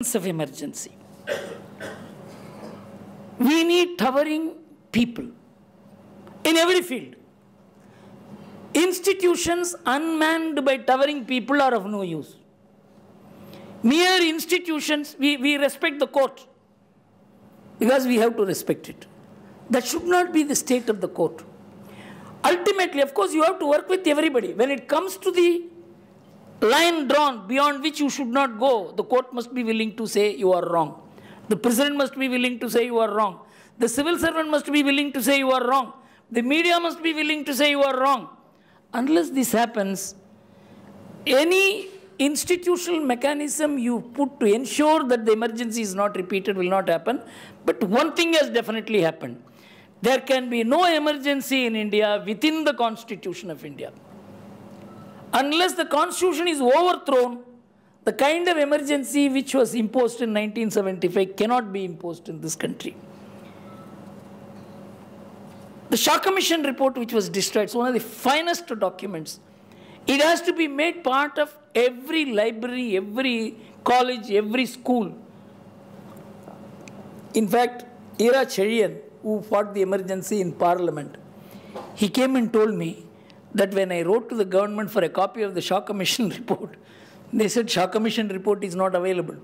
of emergency. We need towering people in every field. Institutions unmanned by towering people are of no use. Mere institutions, we respect the court because we have to respect it. That should not be the state of the court. Ultimately, of course, you have to work with everybody. When it comes to the line drawn beyond which you should not go, the court must be willing to say you are wrong. The president must be willing to say you are wrong. The civil servant must be willing to say you are wrong. The media must be willing to say you are wrong. Unless this happens, any institutional mechanism you put to ensure that the emergency is not repeated will not happen. But one thing has definitely happened. There can be no emergency in India within the Constitution of India. Unless the Constitution is overthrown, the kind of emergency which was imposed in 1975 cannot be imposed in this country. The Shah Commission report, which was destroyed, is one of the finest documents. It has to be made part of every library, every college, every school. In fact, Ira Cherian, who fought the emergency in Parliament, he came and told me that when I wrote to the government for a copy of the Shah Commission report, they said Shah Commission report is not available.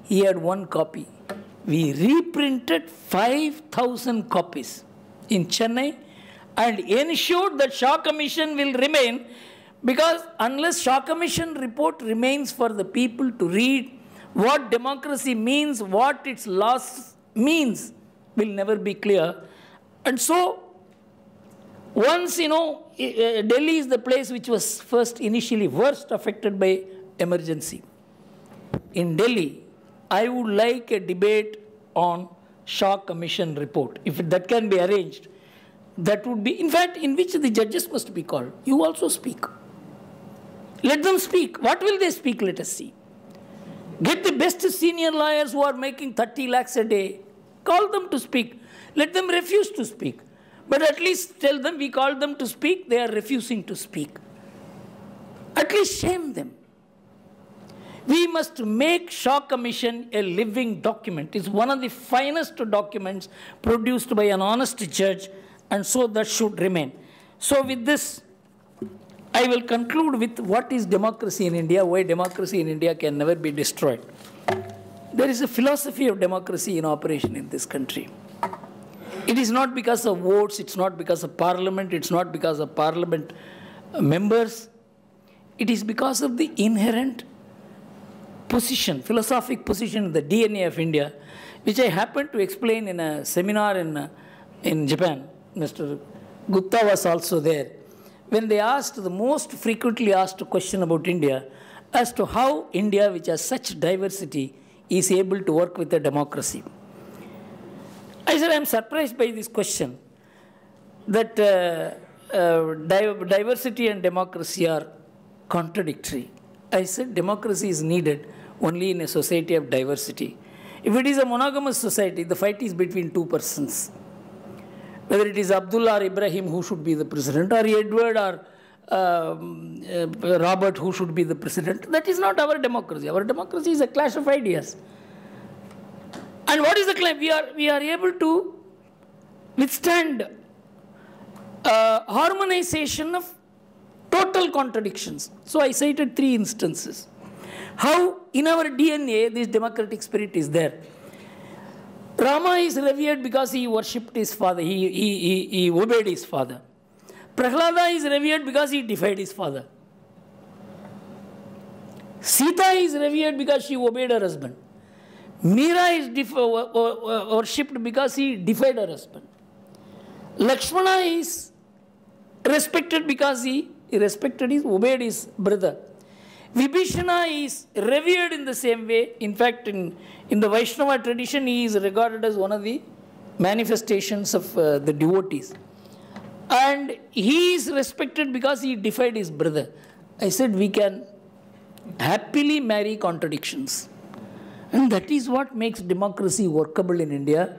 He had one copy. We reprinted 5,000 copies in Chennai and ensured that Shah Commission will remain, because unless Shah Commission report remains for the people to read, what democracy means, what its loss means, will never be clear. And so, once, Delhi is the place which was first initially worst affected by emergency. In Delhi, I would like a debate on Shah Commission report. If that can be arranged, that would be, in fact, in which the judges must be called. You also speak. Let them speak. What will they speak? Let us see. Get the best senior lawyers who are making 30 lakhs a day. Call them to speak. Let them refuse to speak. But at least tell them we called them to speak. They are refusing to speak. At least shame them. We must make Shah Commission a living document. It's one of the finest documents produced by an honest judge, and so that should remain. So with this, I will conclude with what is democracy in India, why democracy in India can never be destroyed. There is a philosophy of democracy in operation in this country. It is not because of votes, it's not because of parliament, it's not because of parliament members. It is because of the inherent position, philosophic position in the DNA of India, which I happened to explain in a seminar in Japan. Mr. Gupta was also there. When they asked the most frequently asked question about India, as to how India, which has such diversity, is able to work with a democracy. I said, I'm surprised by this question, that diversity and democracy are contradictory. I said, democracy is needed only in a society of diversity. If it is a monogamous society, the fight is between two persons. Whether it is Abdullah or Ibrahim who should be the president, or Edward or Robert who should be the president, that is not our democracy. Our democracy is a clash of ideas. And what is the claim? We are able to withstand harmonization of total contradictions. So I cited 3 instances. How in our DNA this democratic spirit is there. Rama is revered because he worshipped his father, he obeyed his father. Prahlada is revered because he defied his father. Sita is revered because she obeyed her husband. Meera is worshipped because he defied her husband. Lakshmana is respected because he obeyed his brother. Vibhishana is revered in the same way. In fact, in the Vaishnava tradition, he is regarded as one of the manifestations of the devotees. And he is respected because he defied his brother. I said we can happily marry contradictions. And that is what makes democracy workable in India.